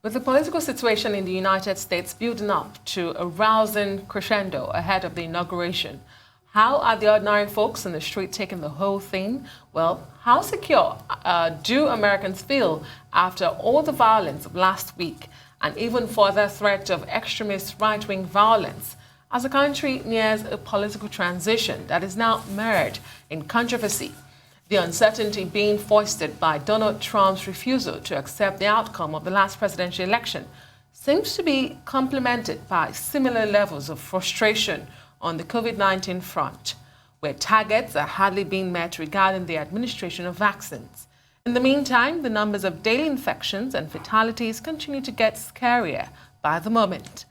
With the political situation in the United States building up to a rousing crescendo ahead of the inauguration, how are the ordinary folks in the street taking the whole thing? Well, how secure do Americans feel after all the violence of last week and even further threat of extremist right-wing violence as the country nears a political transition that is now mired in controversy? The uncertainty being foisted by Donald Trump's refusal to accept the outcome of the last presidential election seems to be complemented by similar levels of frustration on the COVID-19 front, where targets are hardly being met regarding the administration of vaccines. In the meantime, the numbers of daily infections and fatalities continue to get scarier by the moment.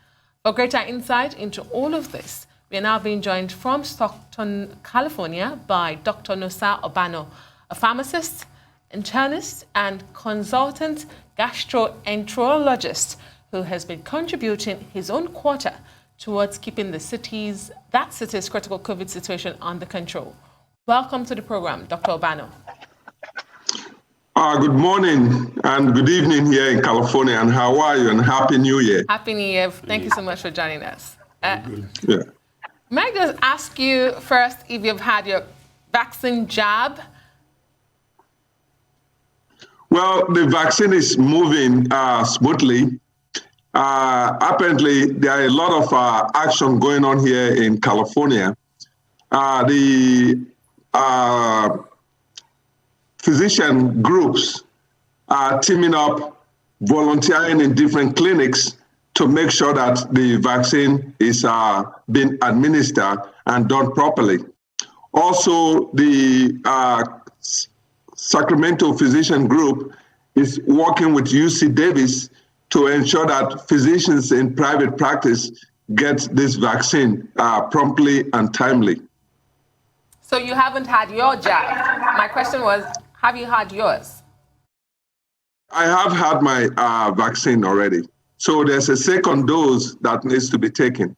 For greater insight into all of this, we are now being joined from Stockton, California by Dr. Nosa Obanor, a pharmacist, internist, and consultant gastroenterologist who has been contributing his own quota towards keeping that city's critical COVID situation under control. Welcome to the program, Dr. Obanor. Good morning and good evening here in California, and how are you, and Happy New Year. Happy New Year. Thank you so much for joining us. Yeah. May I just ask you first if you've had your vaccine jab? Well, the vaccine is moving smoothly. Apparently, there are a lot of action going on here in California. The physician groups are teaming up, volunteering in different clinics to make sure that the vaccine is being administered and done properly. Also, the Sacramento Physician Group is working with UC Davis to ensure that physicians in private practice get this vaccine promptly and timely. So you haven't had your jab. My question was, have you had yours? I have had my vaccine already. So there's a second dose that needs to be taken.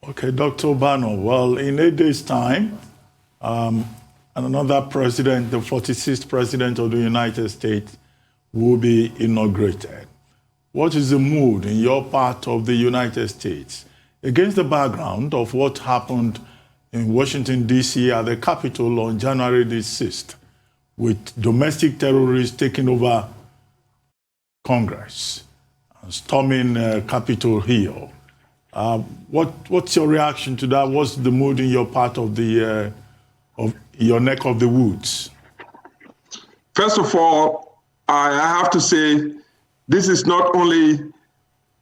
Okay, Dr. Obanor, well, in 8 days' time, another president, the 46th president of the United States, will be inaugurated. What is the mood in your part of the United States against the background of what happened in Washington, D.C. at the Capitol on January the 6th, with domestic terrorists taking over Congress? Storming Capitol Hill. What's your reaction to that? What's the mood in your part of the of your neck of the woods? First of all, I have to say this is not only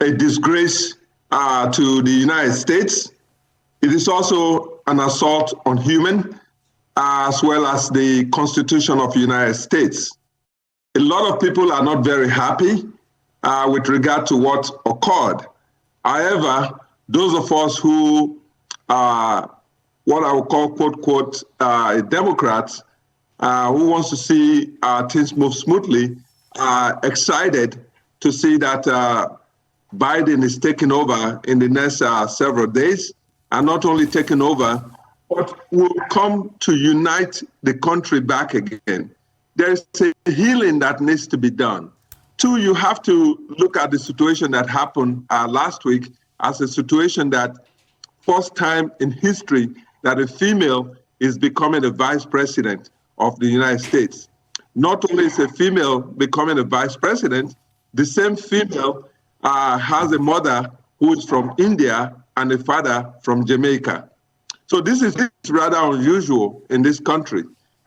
a disgrace to the United States, it is also an assault on human as well as the Constitution of the United States. A lot of people are not very happy with regard to what occurred. However, those of us who are what I would call, quote, quote, Democrats, who wants to see things move smoothly, are excited to see that Biden is taking over in the next several days, and not only taking over, but will come to unite the country back again. There's a healing that needs to be done. Two, you have to look at the situation that happened last week as a situation that first time in history that a female is becoming the vice president of the United States. Not only is a female becoming a vice president, the same female has a mother who is from India and a father from Jamaica. So this is rather unusual in this country.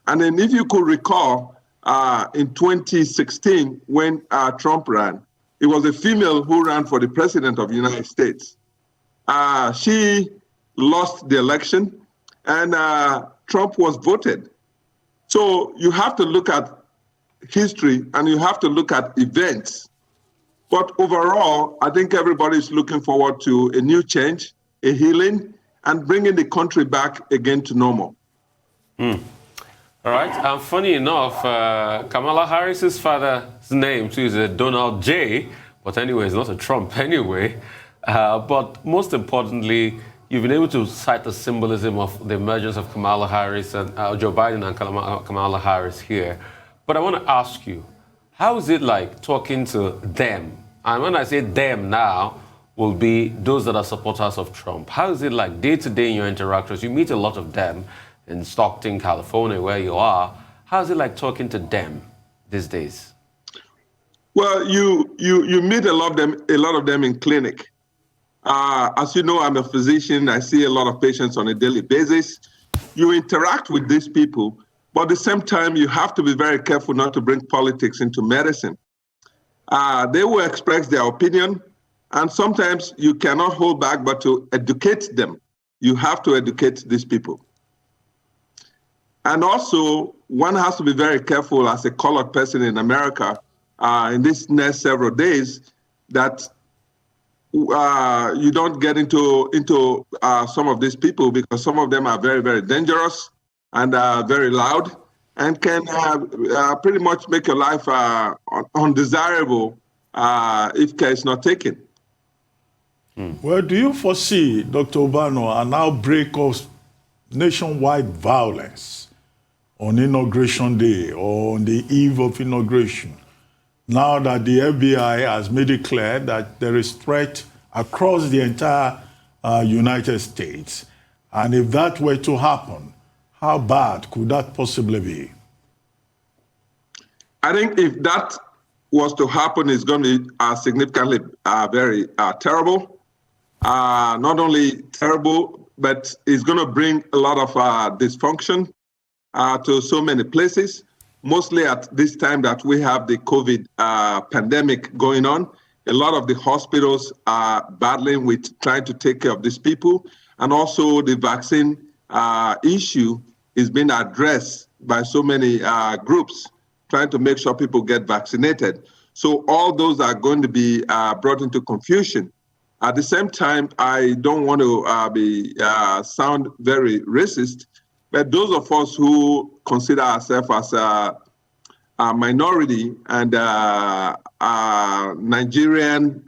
And then if you could recall, in 2016, when Trump ran, it was a female who ran for the president of the United States. She lost the election, and Trump was voted. So you have to look at history, and you have to look at events. But overall, I think everybody's looking forward to a new change, a healing, and bringing the country back again to normal. All right. Funny enough, Kamala Harris's father's name too is Donald J. But anyway, it's not a Trump anyway. But most importantly, you've been able to cite the symbolism of the emergence of Kamala Harris and Joe Biden and Kamala Harris here. But I want to ask you, how is it like talking to them and when I say them now, will be those that are supporters of Trump. How is it like day to day in your interactions? You meet a lot of them in Stockton, California, where you are. How is it like talking to them these days? Well, you meet a lot of them in clinic. As you know, I'm a physician. I see a lot of patients on a daily basis. You interact with these people, but at the same time, you have to be very careful not to bring politics into medicine. They will express their opinion, and sometimes you cannot hold back but to educate them. You have to educate these people. And also, one has to be very careful as a colored person in America in these next several days that you don't get into some of these people, because some of them are very, very dangerous and very loud and can pretty much make your life undesirable if care is not taken. Well, do you foresee, Dr. Obanor, an outbreak of nationwide violence on Inauguration Day or on the eve of inauguration, now that the FBI has made it clear that there is threat across the entire United States? And if that were to happen, how bad could that possibly be? I think if that was to happen, it's going to be significantly very terrible. Not only terrible, but it's going to bring a lot of dysfunction to so many places, mostly at this time that we have the COVID pandemic going on. A lot of the hospitals are battling with trying to take care of these people. And also the vaccine issue is being addressed by so many groups trying to make sure people get vaccinated. So all those are going to be brought into confusion. At the same time, I don't want to sound very racist, but those of us who consider ourselves as a minority and Nigerian,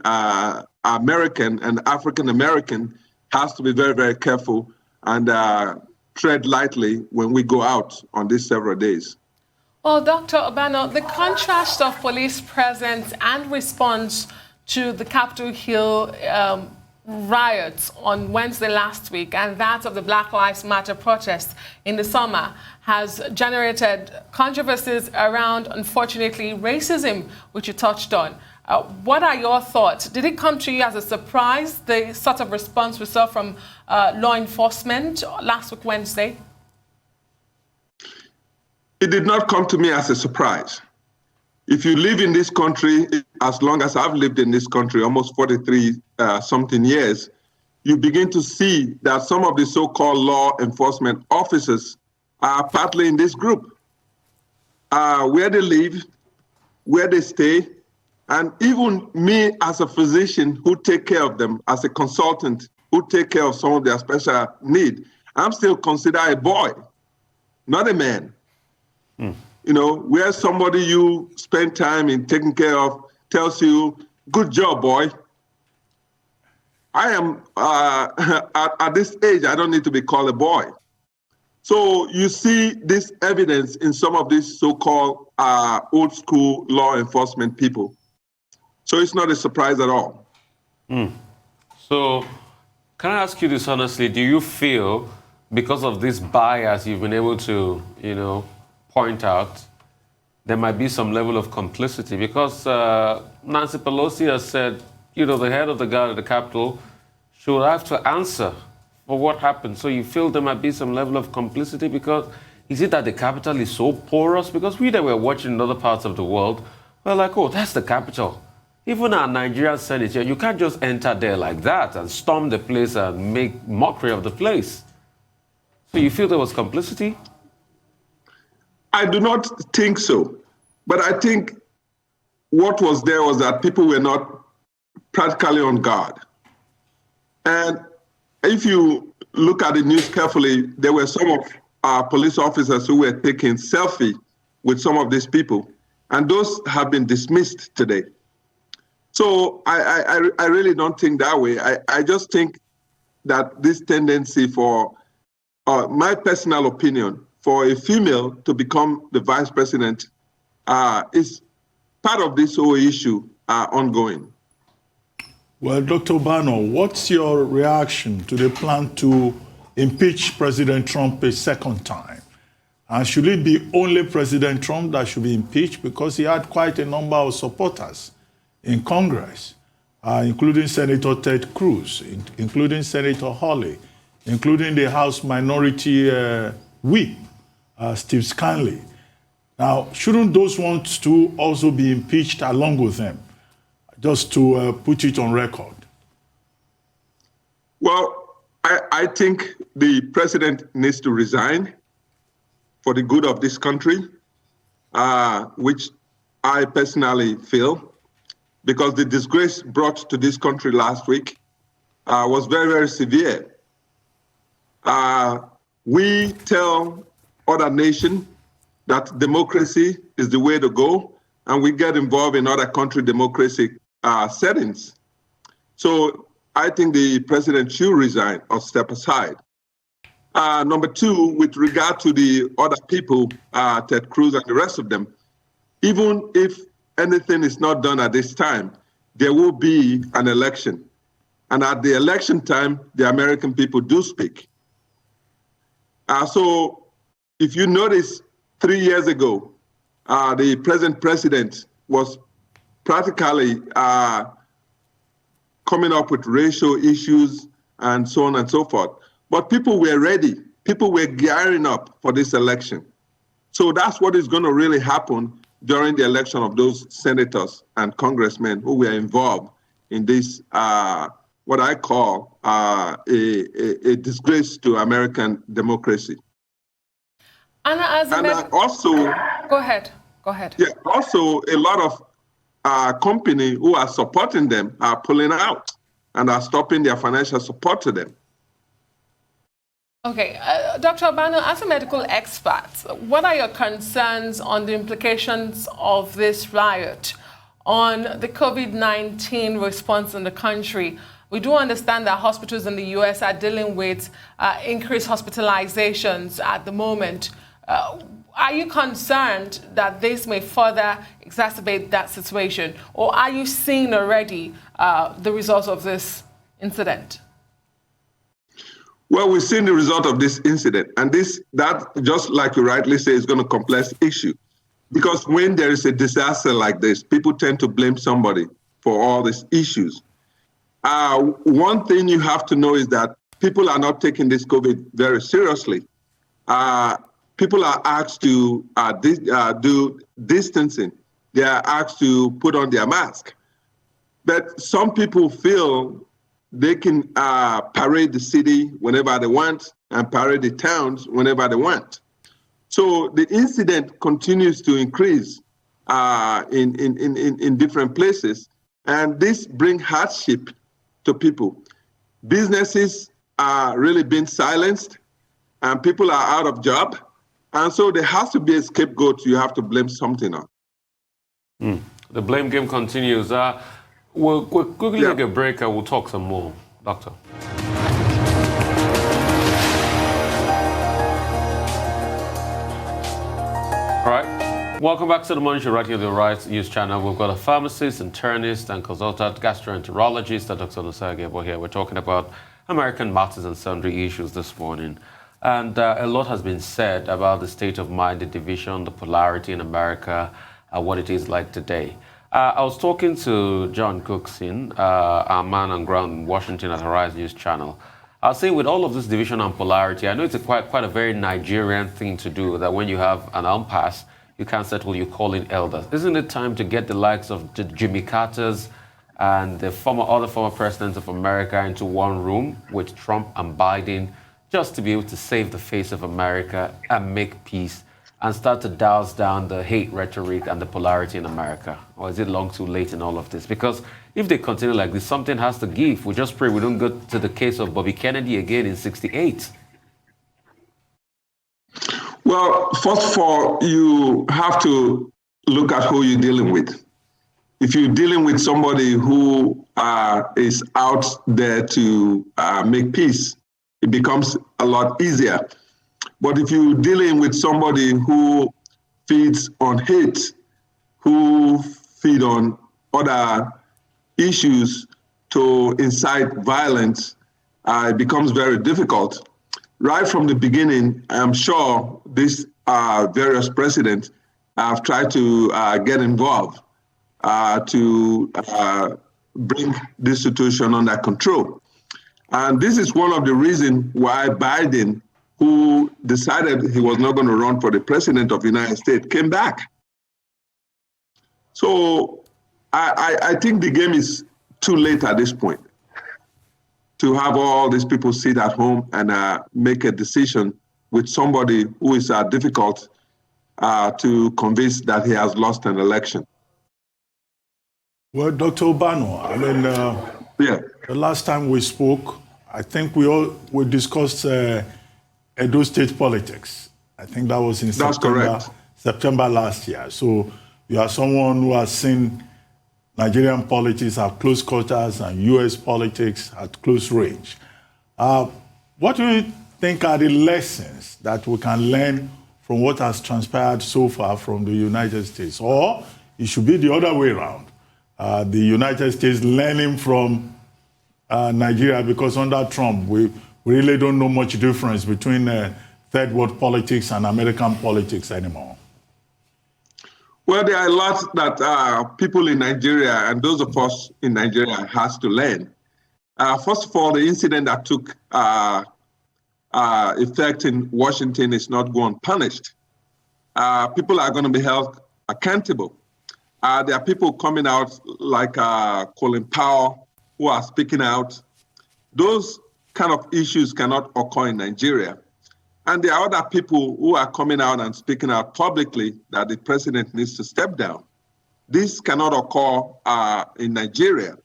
American, and African American has to be very, very careful and tread lightly when we go out on these several days. Well, Dr. Obanor, the contrast of police presence and response to the Capitol Hill riots on Wednesday last week and that of the Black Lives Matter protests in the summer has generated controversies around, unfortunately, racism, which you touched on. What are your thoughts? Did it come to you as a surprise, the sort of response we saw from law enforcement last week, Wednesday? It did not come to me as a surprise. If you live in this country, as long as I've lived in this country, almost 43 something years, you begin to see that some of the so-called law enforcement officers are partly in this group. Where they live, where they stay, and even me as a physician who take care of them, as a consultant who take care of some of their special need, I'm still considered a boy, not a man. You know, where somebody you spend time in taking care of tells you, good job, boy. I am, at this age, I don't need to be called a boy. So you see this evidence in some of these so-called old school law enforcement people. So it's not a surprise at all. So can I ask you this honestly? Do you feel, because of this bias you've been able to, point out, there might be some level of complicity? Because Nancy Pelosi has said, the head of the guard at the Capitol should have to answer for what happened. So you feel there might be some level of complicity? Because is it that the Capitol is so porous? Because we that were watching in other parts of the world, we're like, oh, that's the Capitol. Even our Nigerian Senate here, you can't just enter there like that and storm the place and make mockery of the place. So you feel there was complicity? I do not think so. But I think what was there was that people were not practically on guard. And if you look at the news carefully, there were some of our police officers who were taking selfie with some of these people, and those have been dismissed today. So I really don't think that way. I just think that this tendency for, my personal opinion, for a female to become the vice president is part of this whole issue ongoing. Well, Dr. Obanor, what's your reaction to the plan to impeach President Trump a second time? And should it be only President Trump that should be impeached? Because he had quite a number of supporters in Congress, including Senator Ted Cruz, including Senator Hawley, including the House Minority Whip, Steve Scanlon. Now, shouldn't those ones too also be impeached along with them? Just to put it on record. Well, I think the president needs to resign for the good of this country, which I personally feel, because the disgrace brought to this country last week was very, very severe. We tell other nations that democracy is the way to go, and we get involved in other country democracy settings. So I think the president should resign or step aside. Number two, with regard to the other people, Ted Cruz and the rest of them, even if anything is not done at this time, there will be an election. And at the election time, the American people do speak. So if you notice, 3 years ago, the present president was practically coming up with racial issues and so on and so forth. But people were ready. People were gearing up for this election. So that's what is going to really happen during the election of those senators and congressmen who were involved in this, what I call a disgrace to American democracy. Also, go ahead. Yeah, also a lot of companies who are supporting them are pulling out and are stopping their financial support to them. Okay, Dr. Obanor, as a medical expert, what are your concerns on the implications of this riot on the COVID-19 response in the country? We do understand that hospitals in the U.S. are dealing with increased hospitalizations at the moment. Are you concerned that this may further exacerbate that situation, or are you seeing already the results of this incident? Well, we've seen the result of this incident, and that, just like you rightly say, is going to complex issue. Because when there is a disaster like this, people tend to blame somebody for all these issues. One thing you have to know is that people are not taking this COVID very seriously. People are asked to do distancing. They are asked to put on their mask. But some people feel they can parade the city whenever they want and parade the towns whenever they want. So the incident continues to increase in different places, and this brings hardship to people. Businesses are really being silenced, and people are out of job, and so there has to be a scapegoat you have to blame something on. The blame game continues. We'll quickly take a break and we'll talk some more, Doctor. All right. Welcome back to the Morning Show right here on the Riot News Channel. We've got a pharmacist, internist, and consultant gastroenterologist, Dr. Nosa Obanor here. We're talking about American matters and sundry issues this morning. And a lot has been said about the state of mind, the division, the polarity in America, what it is like today. I was talking to John Cookson, our man on ground in Washington at Horizon News Channel. I was saying with all of this division and polarity, I know it's quite a very Nigerian thing to do, that when you have an impasse, you can't settle, you call in elders. Isn't it time to get the likes of Jimmy Carter's and the other former presidents of America into one room with Trump and Biden, just to be able to save the face of America and make peace and start to douse down the hate rhetoric and the polarity in America? Or is it long too late in all of this? Because if they continue like this, something has to give. We just pray we don't go to the case of Bobby Kennedy again in '68. Well, first of all, you have to look at who you're dealing with. If you're dealing with somebody who is out there to make peace, it becomes a lot easier. But if you're dealing with somebody who feeds on hate, who feed on other issues to incite violence, it becomes very difficult. Right from the beginning, I'm sure these various presidents have tried to get involved to bring this situation under control. And this is one of the reasons why Biden, who decided he was not going to run for the president of the United States, came back. So I think the game is too late at this point to have all these people sit at home and make a decision with somebody who is difficult to convince that he has lost an election. Well, Dr. Obanor, I mean, the last time we spoke, I think we discussed Edo State politics. I think that was in September last year. So you are someone who has seen Nigerian politics at close quarters and U.S. politics at close range. What do you think are the lessons that we can learn from what has transpired so far from the United States? Or it should be the other way around. The United States learning from Nigeria, because under Trump, we really don't know much difference between third world politics and American politics anymore. Well, there are lots that people in Nigeria and those of us in Nigeria has to learn. First of all, the incident that took effect in Washington is not going unpunished. People are going to be held accountable. There are people coming out like Colin Powell who are speaking out. Those kind of issues cannot occur in Nigeria. And there are other people who are coming out and speaking out publicly that the president needs to step down. This cannot occur in Nigeria.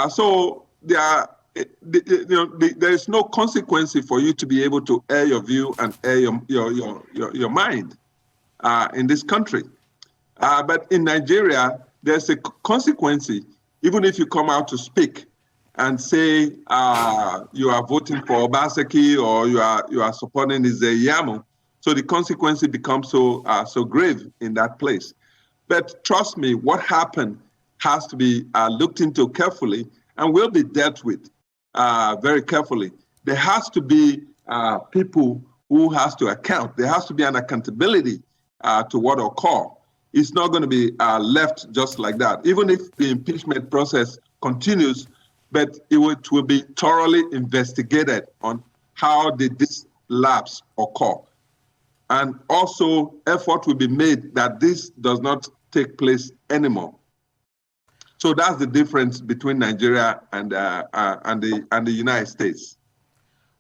So there is no consequence for you to be able to air your view and air your mind in this country. But in Nigeria, there's a consequence even if you come out to speak and say you are voting for Obaseki or you are supporting Yamu. So the consequence becomes so grave in that place. But trust me, what happened has to be looked into carefully and will be dealt with very carefully. There has to be people who has to account. There has to be an accountability to what occurred. It's not going to be left just like that. Even if the impeachment process continues, but it will be thoroughly investigated on how did this lapse occur. And also effort will be made that this does not take place anymore. So that's the difference between Nigeria and the United States.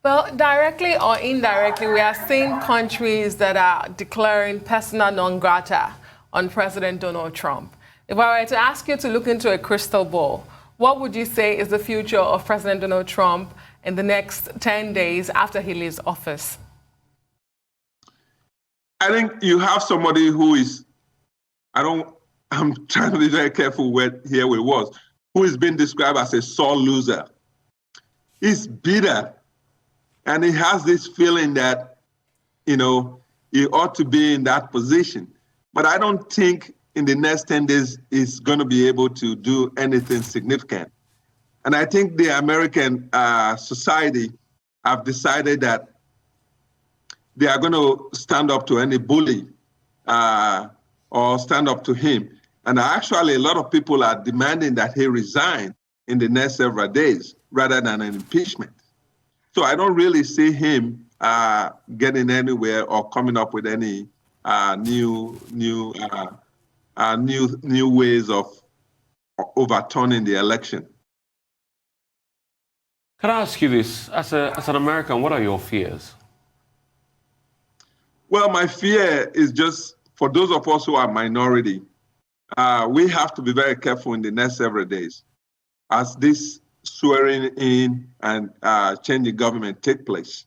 Well, directly or indirectly, we are seeing countries that are declaring persona non grata on President Donald Trump. If I were to ask you to look into a crystal ball, what would you say is the future of President Donald Trump in the next 10 days after he leaves office? I think you have somebody who is, I'm trying to be very careful here with words, who is being described as a sore loser. He's bitter, and he has this feeling that, he ought to be in that position. But I don't think in the next 10 days is going to be able to do anything significant. And I think the American society have decided that they are going to stand up to any bully or stand up to him. And actually, a lot of people are demanding that he resign in the next several days rather than an impeachment. So I don't really see him getting anywhere or coming up with any new ways of overturning the election. Can I ask you this? As an American, what are your fears? Well, my fear is just for those of us who are minority, we have to be very careful in the next several days as this swearing in and changing government take place.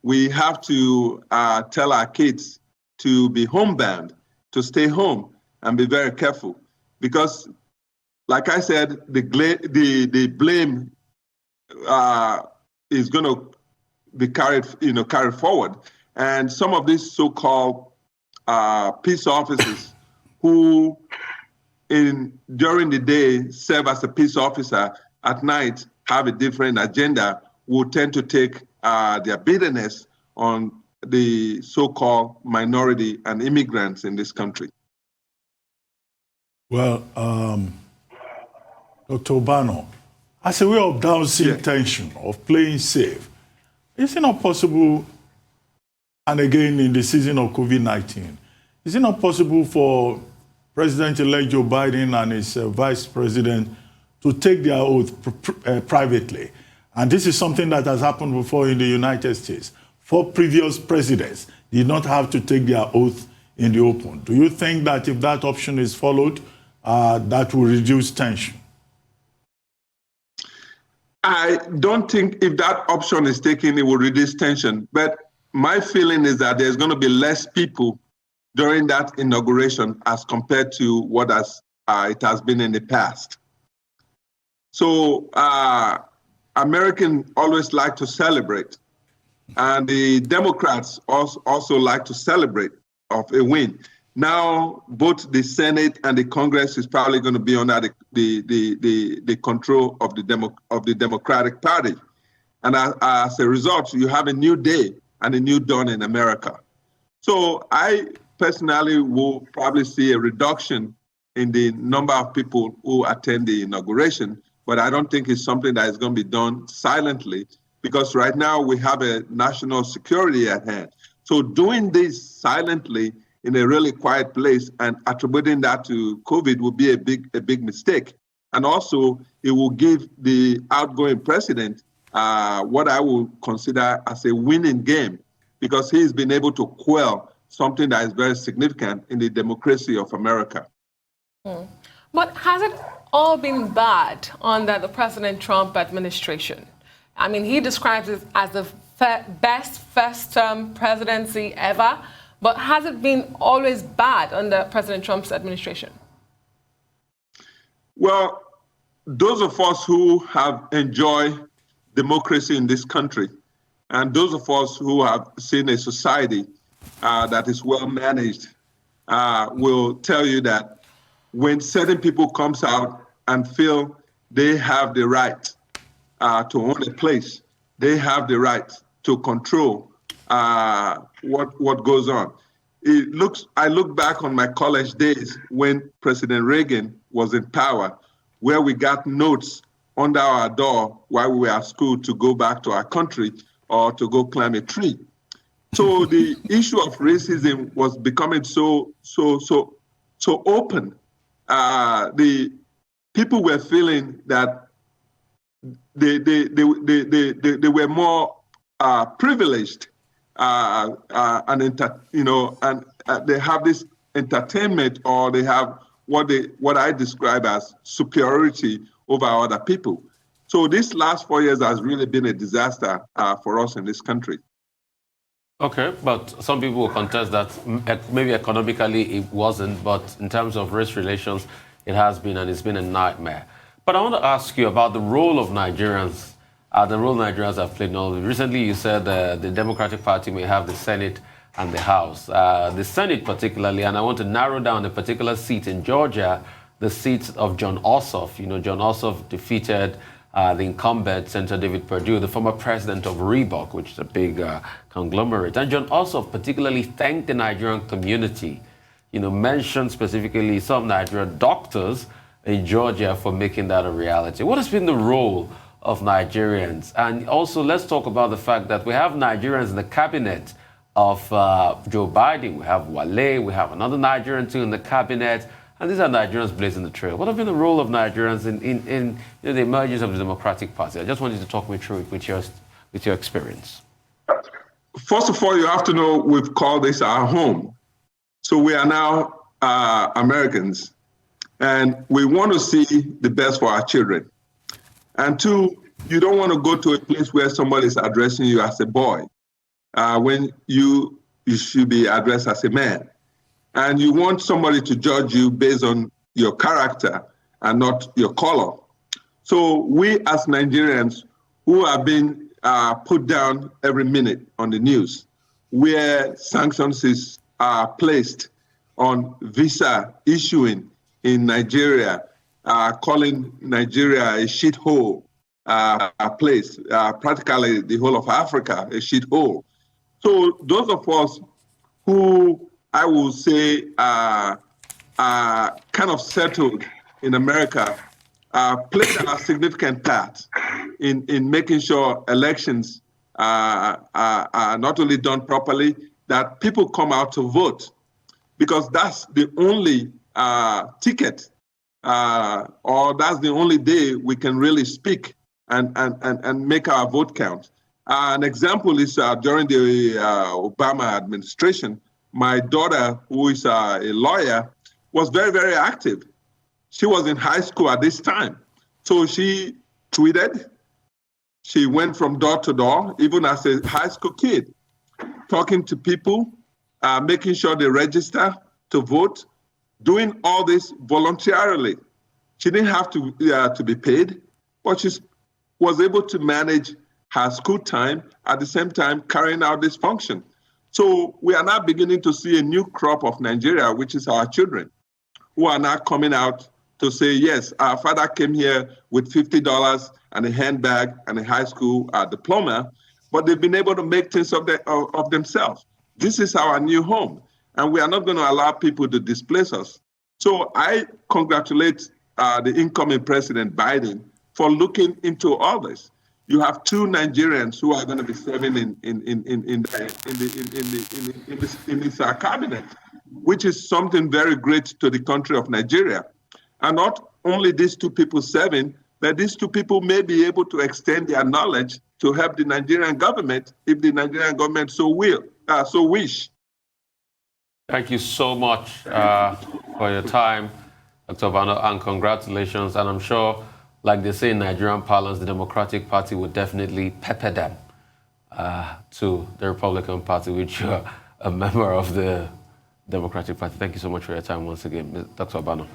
We have to tell our kids to be homebound, to stay home and be very careful. Because, like I said, the blame is going to be carried forward. And some of these so-called peace officers who during the day serve as a peace officer, at night have a different agenda will tend to take their bitterness on the so-called minority and immigrants in this country. Well, Dr. Obanor, as a way of dousing tension, of playing safe, is it not possible, and again in the season of COVID-19, is it not possible for President-elect Joe Biden and his vice president to take their oath privately? And this is something that has happened before in the United States. 4 previous presidents did not have to take their oath in the open. Do you think that if that option is followed, that will reduce tension? I don't think if that option is taken, it will reduce tension. But my feeling is that there's going to be less people during that inauguration as compared to what it has been in the past. So Americans always like to celebrate, and the Democrats also like to celebrate of a win. Now, both the Senate and the Congress is probably going to be under the control of the Democratic Party, and as a result, you have a new day and a new dawn in America. So I personally will probably see a reduction in the number of people who attend the inauguration, but I don't think it's something that is going to be done silently, because right now we have a national security at hand. So doing this silently in a really quiet place and attributing that to COVID would be a big mistake. And also, it will give the outgoing president what I will consider as a winning game, because he's been able to quell something that is very significant in the democracy of America. But has it all been bad under the President Trump administration? I mean, he describes it as the best first-term presidency ever, but has it been always bad under President Trump's administration? Well, those of us who have enjoyed democracy in this country, and those of us who have seen a society that is well managed, will tell you that when certain people comes out and feel they have the right to own a place, they have the right to control what goes on. I look back on my college days when President Reagan was in power, where we got notes under our door while we were at school to go back to our country or to go climb a tree. So the issue of racism was becoming so open. The people were feeling that they were more privileged, and they have this entertainment, or they have what I describe as superiority over other people. So this last 4 years has really been a disaster for us in this country. Okay, but some people will contest that maybe economically it wasn't, but in terms of race relations, it has been, and it's been a nightmare. But I want to ask you about the role of Nigerians, have played. Recently, you said the Democratic Party may have the Senate and the House. The Senate particularly, and I want to narrow down a particular seat in Georgia, the seat of John Ossoff. You know, John Ossoff defeated the incumbent, Senator David Perdue, the former president of Reebok, which is a big conglomerate. And John Ossoff particularly thanked the Nigerian community, mentioned specifically some Nigerian doctors in Georgia for making that a reality. What has been the role of Nigerians? And also, let's talk about the fact that we have Nigerians in the cabinet of Joe Biden. We have Wale, we have another Nigerian too in the cabinet. And these are Nigerians blazing the trail. What has been the role of Nigerians in the emergence of the Democratic Party? I just wanted to talk me through it with your experience. First of all, you have to know we've called this our home. So we are now Americans, and we want to see the best for our children. And two, you don't want to go to a place where somebody is addressing you as a boy, when you should be addressed as a man. And you want somebody to judge you based on your character and not your color. So we as Nigerians who have been put down every minute on the news, where sanctions are placed on visa issuing in Nigeria, calling Nigeria a shithole place, practically the whole of Africa a shithole. So those of us who I will say are kind of settled in America played a significant part in making sure elections are not only done properly, that people come out to vote, because that's the only ticket, or that's the only day we can really speak and make our vote count. An example is during the Obama administration, my daughter, who is a lawyer, was very, very active. She was in high school at this time. So she tweeted, she went from door to door, even as a high school kid, talking to people, making sure they register to vote, doing all this voluntarily. She didn't have to be paid, but she was able to manage her school time at the same time carrying out this function. So we are now beginning to see a new crop of Nigeria, which is our children, who are now coming out to say, yes, our father came here with $50 and a handbag and a high school diploma, but they've been able to make things of themselves. This is our new home, and we are not going to allow people to displace us. So I congratulate the incoming President Biden for looking into all this. You have 2 Nigerians who are going to be serving in this cabinet, which is something very great to the country of Nigeria. And not only these 2 people serving, but these 2 people may be able to extend their knowledge to help the Nigerian government if the Nigerian government so wish. Thank you so much for your time, Dr. Obanor, and congratulations. And I'm sure, like they say in Nigerian parlance, the Democratic Party would definitely pepper them to the Republican Party, which you're a member of the Democratic Party. Thank you so much for your time once again, Dr. Obanor.